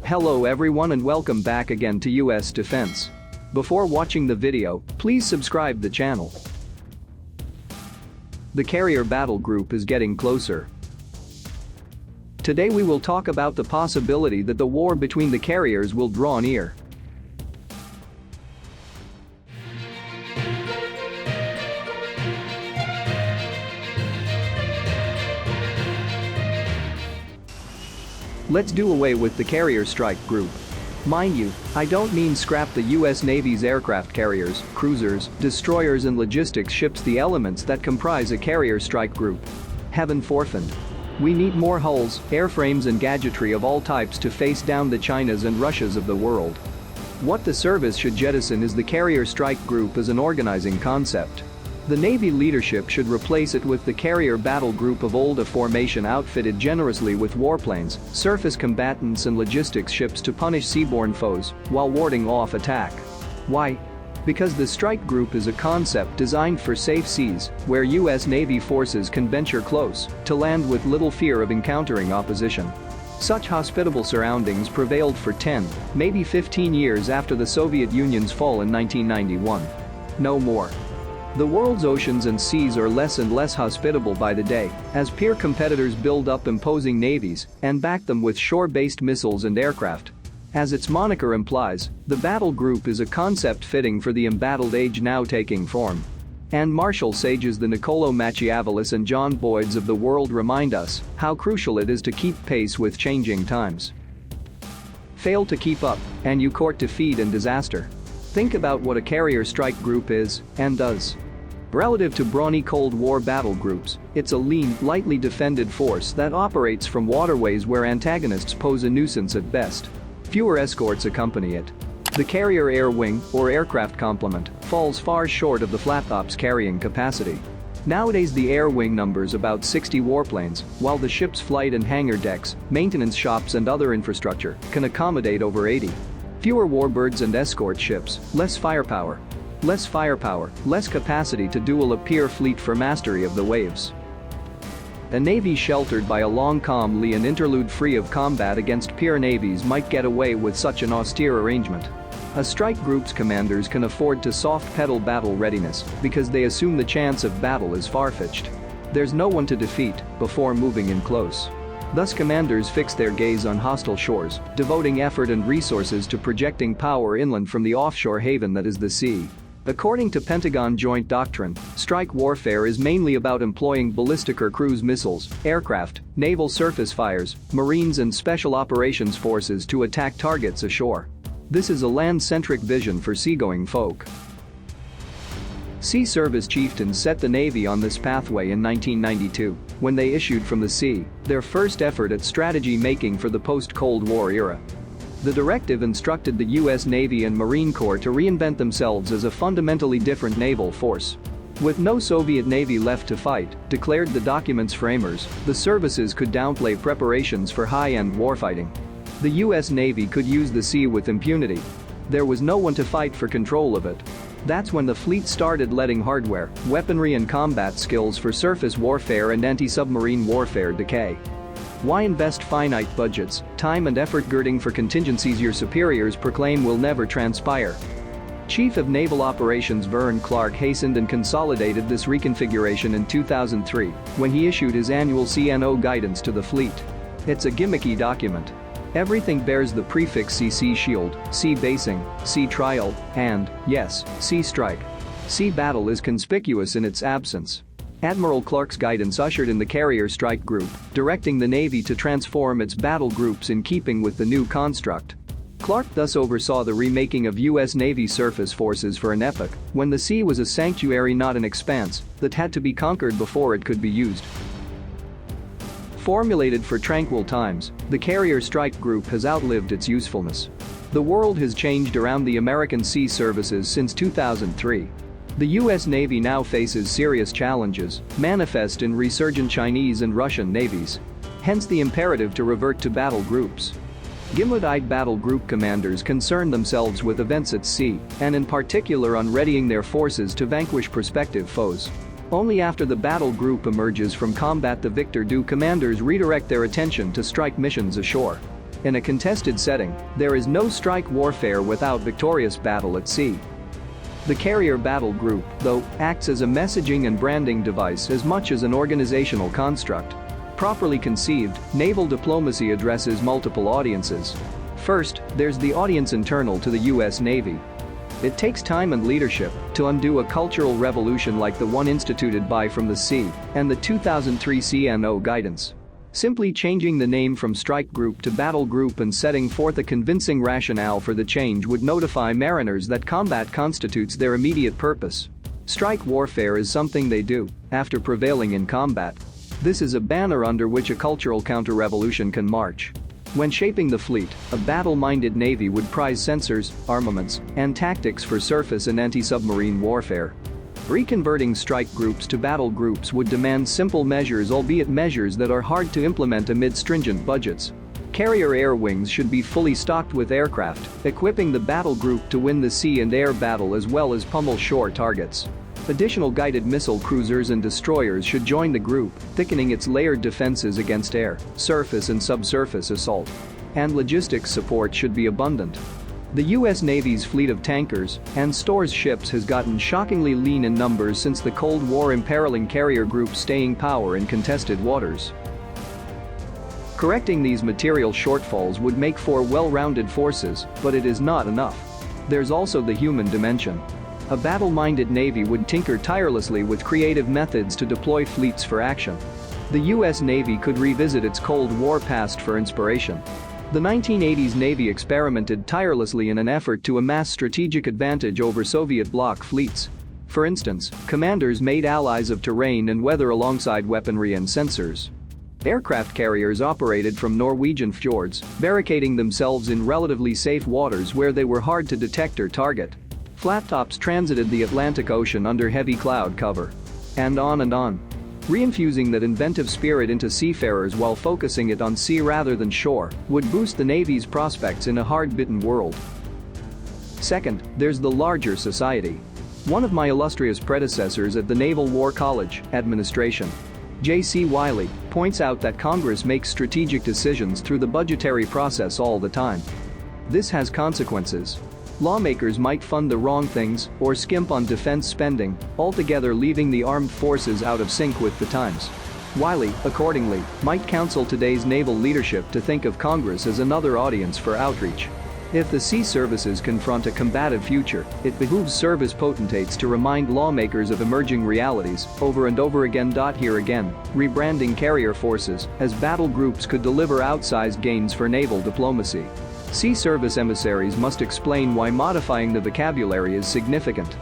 Hello everyone and welcome back again to US Defense. Before watching the video, please subscribe the channel. The carrier battle group is getting closer. Today we will talk about the possibility that the war between the carriers will draw near. Let's do away with the carrier strike group. Mind you, I don't mean scrap the US Navy's aircraft carriers, cruisers, destroyers and logistics ships, the elements that comprise a carrier strike group. Heaven forfend. We need more hulls, airframes and gadgetry of all types to face down the Chinas and Russias of the world. What the service should jettison is the carrier strike group as an organizing concept. The Navy leadership should replace it with the carrier battle group of old, a formation outfitted generously with warplanes, surface combatants and logistics ships to punish seaborne foes while warding off attack. Why? Because the strike group is a concept designed for safe seas where US Navy forces can venture close to land with little fear of encountering opposition. Such hospitable surroundings prevailed for 10, maybe 15 years after the Soviet Union's fall in 1991. No more. The world's oceans and seas are less and less hospitable by the day as peer competitors build up imposing navies and back them with shore-based missiles and aircraft. As its moniker implies, the battle group is a concept fitting for the embattled age now taking form. And Marshall sages the Niccolo Machiavellis and John Boyds of the world remind us how crucial it is to keep pace with changing times. Fail to keep up, and you court defeat and disaster. Think about what a carrier strike group is and does. Relative to brawny Cold War battle groups, it's a lean, lightly defended force that operates from waterways where antagonists pose a nuisance at best. Fewer escorts accompany it. The carrier air wing, or aircraft complement, falls far short of the flat-ops carrying capacity. Nowadays the air wing numbers about 60 warplanes, while the ship's flight and hangar decks, maintenance shops and other infrastructure can accommodate over 80. Fewer warbirds and escort ships, less firepower. Less capacity to duel a peer fleet for mastery of the waves. A navy sheltered by a long calm lee and interlude free of combat against peer navies might get away with such an austere arrangement. A strike group's commanders can afford to soft-pedal battle readiness because they assume the chance of battle is far-fetched. There's no one to defeat before moving in close. Thus commanders fix their gaze on hostile shores, devoting effort and resources to projecting power inland from the offshore haven that is the sea. According to Pentagon Joint Doctrine, strike warfare is mainly about employing ballistic or cruise missiles, aircraft, naval surface fires, marines and special operations forces to attack targets ashore. This is a land-centric vision for seagoing folk. Sea Service chieftains set the Navy on this pathway in 1992, when they issued from the sea their first effort at strategy making for the post-Cold War era. The directive instructed the US Navy and Marine Corps to reinvent themselves as a fundamentally different naval force. With no Soviet Navy left to fight, declared the document's framers, the services could downplay preparations for high-end warfighting. The US Navy could use the sea with impunity. There was no one to fight for control of it. That's when the fleet started letting hardware, weaponry and combat skills for surface warfare and anti-submarine warfare decay. Why invest finite budgets, time and effort girding for contingencies your superiors proclaim will never transpire? Chief of Naval Operations Vern Clark hastened and consolidated this reconfiguration in 2003 when he issued his annual CNO guidance to the fleet. It's a gimmicky document. Everything bears the prefix Sea Shield, Sea Basing, Sea Trial, and, yes, Sea Strike. Sea Battle is conspicuous in its absence. Admiral Clark's guidance ushered in the carrier strike group, directing the Navy to transform its battle groups in keeping with the new construct. Clark thus oversaw the remaking of US Navy surface forces for an epoch when the sea was a sanctuary, not an expanse, that had to be conquered before it could be used. Formulated for tranquil times, the carrier strike group has outlived its usefulness. The world has changed around the American sea services since 2003. The US Navy now faces serious challenges, manifest in resurgent Chinese and Russian navies. Hence the imperative to revert to battle groups. Gimlet-eyed battle group commanders concern themselves with events at sea, and in particular on readying their forces to vanquish prospective foes. Only after the battle group emerges from combat the victor do commanders redirect their attention to strike missions ashore. In a contested setting, there is no strike warfare without victorious battle at sea. The Carrier Battle Group, though, acts as a messaging and branding device as much as an organizational construct. Properly conceived, naval diplomacy addresses multiple audiences. First, there's the audience internal to the U.S. Navy. It takes time and leadership to undo a cultural revolution like the one instituted by From the Sea and the 2003 CNO guidance. Simply changing the name from Strike Group to Battle Group and setting forth a convincing rationale for the change would notify mariners that combat constitutes their immediate purpose. Strike warfare is something they do after prevailing in combat. This is a banner under which a cultural counter-revolution can march. When shaping the fleet, a battle-minded Navy would prize sensors, armaments, and tactics for surface and anti-submarine warfare. Reconverting strike groups to battle groups would demand simple measures, albeit measures that are hard to implement amid stringent budgets. Carrier air wings should be fully stocked with aircraft, equipping the battle group to win the sea and air battle as well as pummel shore targets. Additional guided missile cruisers and destroyers should join the group, thickening its layered defenses against air, surface and subsurface assault. And logistics support should be abundant. The U.S. Navy's fleet of tankers and stores ships has gotten shockingly lean in numbers since the Cold War, imperiling carrier groups' staying power in contested waters. Correcting these material shortfalls would make for well-rounded forces, but it is not enough. There's also the human dimension. A battle-minded Navy would tinker tirelessly with creative methods to deploy fleets for action. The U.S. Navy could revisit its Cold War past for inspiration. The 1980s Navy experimented tirelessly in an effort to amass strategic advantage over Soviet bloc fleets. For instance, commanders made allies of terrain and weather alongside weaponry and sensors. Aircraft carriers operated from Norwegian fjords, barricading themselves in relatively safe waters where they were hard to detect or target. Flattops transited the Atlantic Ocean under heavy cloud cover. And on. Reinfusing that inventive spirit into seafarers while focusing it on sea rather than shore would boost the Navy's prospects in a hard-bitten world. Second, there's the larger society. One of my illustrious predecessors at the Naval War College administration, J.C. Wiley, points out that Congress makes strategic decisions through the budgetary process all the time. This has consequences. Lawmakers might fund the wrong things or skimp on defense spending, altogether leaving the armed forces out of sync with the times. Wiley, accordingly, might counsel today's naval leadership to think of Congress as another audience for outreach. If the sea services confront a combative future, it behooves service potentates to remind lawmakers of emerging realities over and over again. Here again, rebranding carrier forces as battle groups could deliver outsized gains for naval diplomacy. Sea service emissaries must explain why modifying the vocabulary is significant.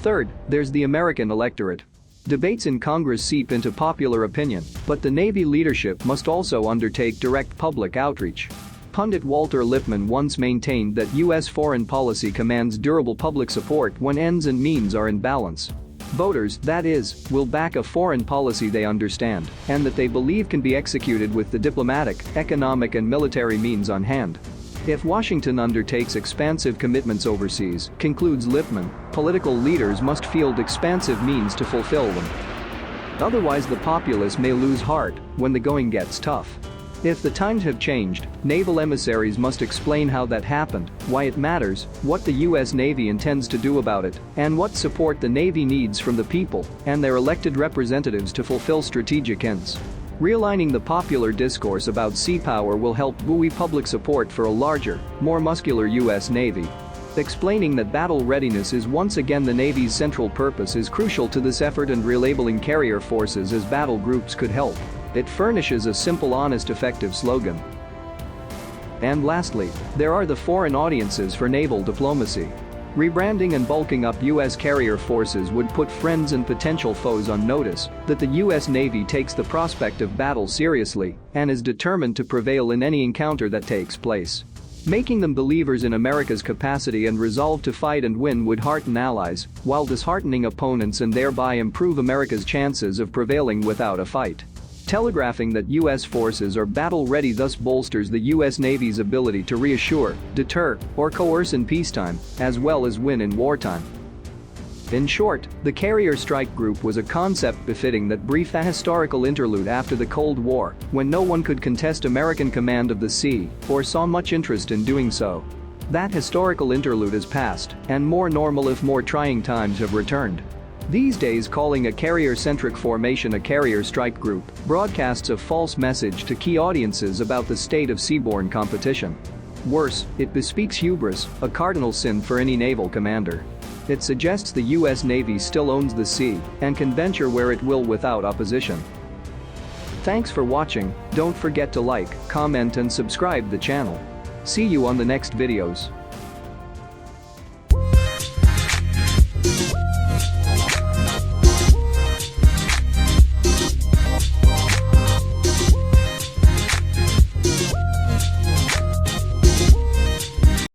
Third, there's the American electorate. Debates in Congress seep into popular opinion, but the Navy leadership must also undertake direct public outreach. Pundit Walter Lippmann once maintained that U.S. foreign policy commands durable public support when ends and means are in balance. Voters, that is, will back a foreign policy they understand and that they believe can be executed with the diplomatic, economic and military means on hand. If Washington undertakes expansive commitments overseas, concludes Lippmann, political leaders must field expansive means to fulfill them. Otherwise, the populace may lose heart when the going gets tough. If the times have changed, naval emissaries must explain how that happened, why it matters, what the U.S. Navy intends to do about it, and what support the Navy needs from the people and their elected representatives to fulfill strategic ends. Realigning the popular discourse about sea power will help buoy public support for a larger, more muscular U.S. Navy. Explaining that battle readiness is once again the Navy's central purpose is crucial to this effort, and relabeling carrier forces as battle groups could help. It furnishes a simple, honest, effective slogan. And lastly, there are the foreign audiences for naval diplomacy. Rebranding and bulking up U.S. carrier forces would put friends and potential foes on notice that the U.S. Navy takes the prospect of battle seriously and is determined to prevail in any encounter that takes place. Making them believers in America's capacity and resolve to fight and win would hearten allies, while disheartening opponents, and thereby improve America's chances of prevailing without a fight. Telegraphing that U.S. forces are battle-ready thus bolsters the U.S. Navy's ability to reassure, deter, or coerce in peacetime, as well as win in wartime. In short, the Carrier Strike Group was a concept befitting that brief ahistorical interlude after the Cold War, when no one could contest American command of the sea or saw much interest in doing so. That historical interlude is past, and more normal if more trying times have returned. These days, calling a carrier-centric formation a Carrier Strike Group broadcasts a false message to key audiences about the state of seaborne competition. Worse, it bespeaks hubris, a cardinal sin for any naval commander. It suggests the US Navy still owns the sea and can venture where it will without opposition. Thanks for watching. Don't forget to like, comment and subscribe the channel. See you on the next videos.